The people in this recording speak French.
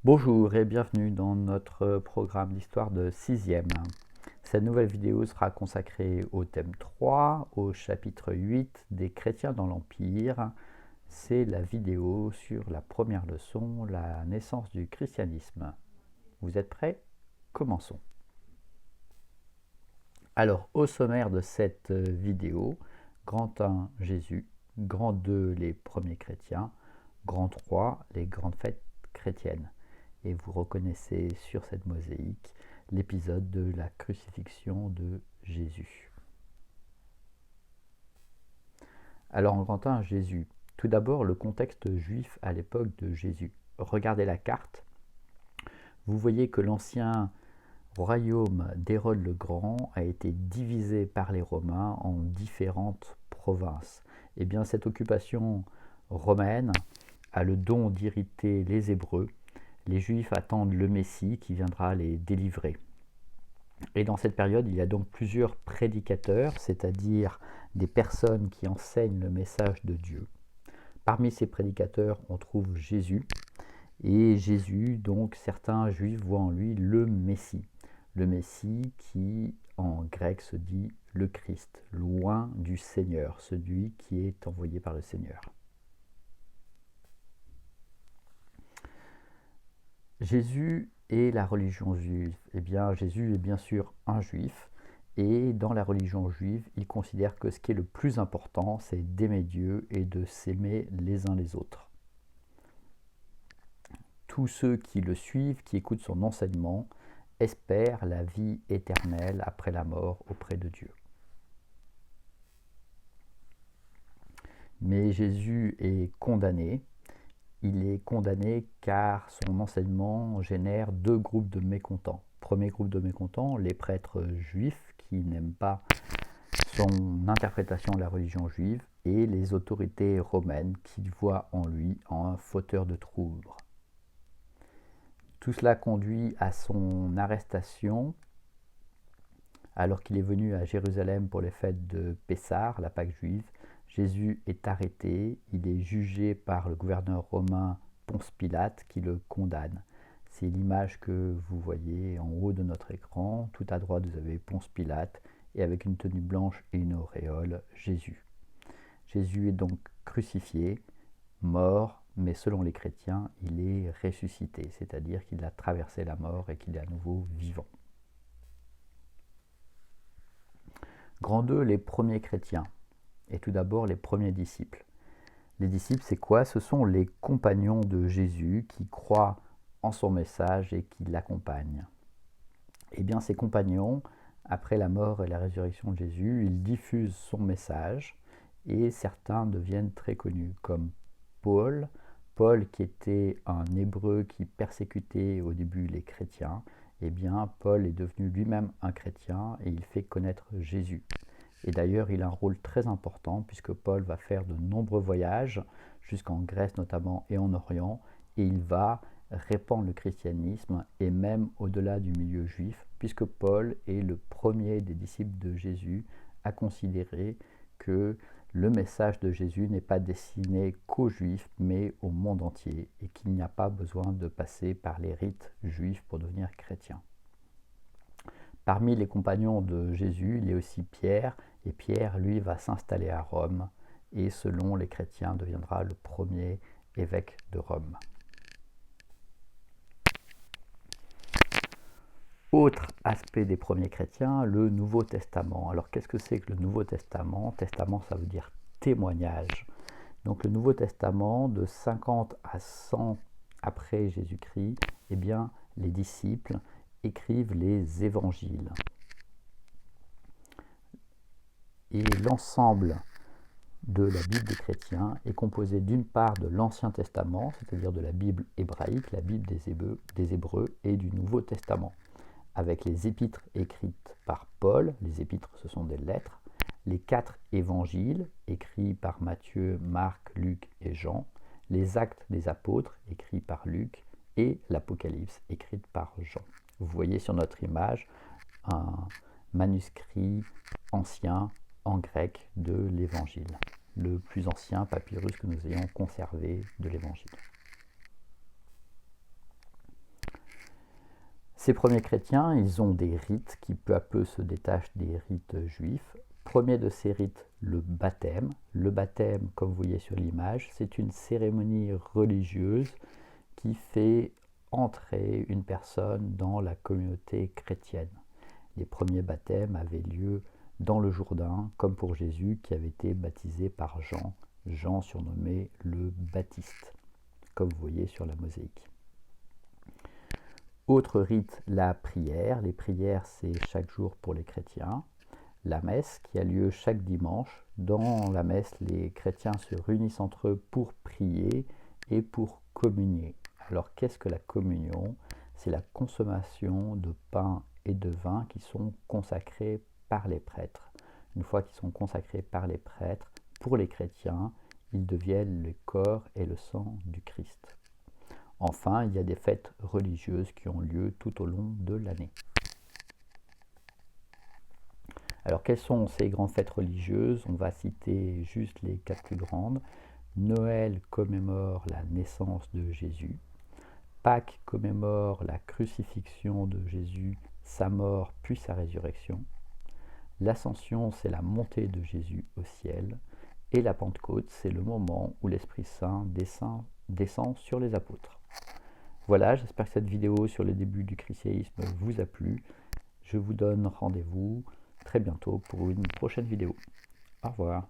Bonjour et bienvenue dans notre programme d'histoire de 6e. Cette nouvelle vidéo sera consacrée au thème 3, au chapitre 8 des chrétiens dans l'Empire. C'est la vidéo sur la première leçon, la naissance du christianisme. Vous êtes prêts? Commençons. Alors, au sommaire de cette vidéo, grand 1, Jésus, grand 2, les premiers chrétiens, grand 3, les grandes fêtes chrétiennes. Et vous reconnaissez sur cette mosaïque l'épisode de la crucifixion de Jésus. Alors en grand 1, Jésus. Tout d'abord, le contexte juif à l'époque de Jésus. Regardez la carte. Vous voyez que l'ancien royaume d'Hérode le Grand a été divisé par les Romains en différentes provinces. Et bien cette occupation romaine a le don d'irriter les Hébreux. Les Juifs attendent le Messie qui viendra les délivrer. Et dans cette période, il y a donc plusieurs prédicateurs, c'est-à-dire des personnes qui enseignent le message de Dieu. Parmi ces prédicateurs, on trouve Jésus. Et Jésus, donc, certains Juifs voient en lui le Messie. Le Messie qui, en grec, se dit le Christ, loin du Seigneur, celui qui est envoyé par le Seigneur. Jésus et la religion juive. Eh bien, Jésus est bien sûr un juif, et dans la religion juive, il considère que ce qui est le plus important, c'est d'aimer Dieu et de s'aimer les uns les autres. Tous ceux qui le suivent, qui écoutent son enseignement, espèrent la vie éternelle après la mort auprès de Dieu. Mais Jésus est condamné. Il est condamné car son enseignement génère deux groupes de mécontents. Premier groupe de mécontents, les prêtres juifs qui n'aiment pas son interprétation de la religion juive, et les autorités romaines qui voient en lui un fauteur de troubles. Tout cela conduit à son arrestation alors qu'il est venu à Jérusalem pour les fêtes de Pessah, la Pâque juive. Jésus est arrêté, il est jugé par le gouverneur romain Ponce Pilate qui le condamne. C'est l'image que vous voyez en haut de notre écran. Tout à droite, vous avez Ponce Pilate et avec une tenue blanche et une auréole, Jésus. Jésus est donc crucifié, mort, mais selon les chrétiens, il est ressuscité, c'est-à-dire qu'il a traversé la mort et qu'il est à nouveau vivant. Grand 2, les premiers chrétiens. Et tout d'abord, les premiers disciples. Les disciples, c'est quoi? Ce sont les compagnons de Jésus qui croient en son message et qui l'accompagnent. Eh bien, ces compagnons, après la mort et la résurrection de Jésus, ils diffusent son message et certains deviennent très connus, comme Paul. Paul, qui était un hébreu qui persécutait au début les chrétiens, eh bien, Paul est devenu lui-même un chrétien et il fait connaître Jésus. Et d'ailleurs, il a un rôle très important puisque Paul va faire de nombreux voyages jusqu'en Grèce notamment et en Orient, et il va répandre le christianisme et même au-delà du milieu juif, puisque Paul est le premier des disciples de Jésus à considérer que le message de Jésus n'est pas destiné qu'aux juifs mais au monde entier et qu'il n'y a pas besoin de passer par les rites juifs pour devenir chrétien. Parmi les compagnons de Jésus, il y a aussi Pierre, et Pierre, lui, va s'installer à Rome, et selon les chrétiens, deviendra le premier évêque de Rome. Autre aspect des premiers chrétiens, le Nouveau Testament. Alors qu'est-ce que c'est que le Nouveau Testament? Testament, ça veut dire témoignage. Donc le Nouveau Testament, de 50 à 100 après Jésus-Christ, eh bien, les disciples écrivent les évangiles. Et l'ensemble de la Bible des chrétiens est composé d'une part de l'Ancien Testament, c'est-à-dire de la Bible hébraïque, la Bible des Hébreux, et du Nouveau Testament, avec les épîtres écrites par Paul. Les épîtres, ce sont des lettres, les 4 évangiles écrits par Matthieu, Marc, Luc et Jean, les actes des apôtres écrits par Luc et l'Apocalypse écrite par Jean. Vous voyez sur notre image un manuscrit ancien en grec de l'Évangile, le plus ancien papyrus que nous ayons conservé de l'Évangile. Ces premiers chrétiens, ils ont des rites qui peu à peu se détachent des rites juifs. Premier de ces rites, le baptême. Le baptême, comme vous voyez sur l'image, c'est une cérémonie religieuse qui fait entrer une personne dans la communauté chrétienne. Les premiers baptêmes avaient lieu dans le Jourdain, comme pour Jésus qui avait été baptisé par Jean, Jean surnommé le Baptiste, comme vous voyez sur la mosaïque. Autre rite, la prière. Les prières, c'est chaque jour pour les chrétiens. La messe qui a lieu chaque dimanche. Dans la messe, les chrétiens se réunissent entre eux pour prier et pour communier. Alors, qu'est-ce que la communion? C'est la consommation de pain et de vin qui sont consacrés par les prêtres. Une fois qu'ils sont consacrés par les prêtres, pour les chrétiens, ils deviennent le corps et le sang du Christ. Enfin, il y a des fêtes religieuses qui ont lieu tout au long de l'année. Alors, quelles sont ces grandes fêtes religieuses? On va citer juste les 4 plus grandes. Noël commémore la naissance de Jésus. Pâques commémore la crucifixion de Jésus, sa mort puis sa résurrection. L'Ascension, c'est la montée de Jésus au ciel. Et la Pentecôte, c'est le moment où l'Esprit Saint descend sur les apôtres. Voilà, j'espère que cette vidéo sur le début du christianisme vous a plu. Je vous donne rendez-vous très bientôt pour une prochaine vidéo. Au revoir.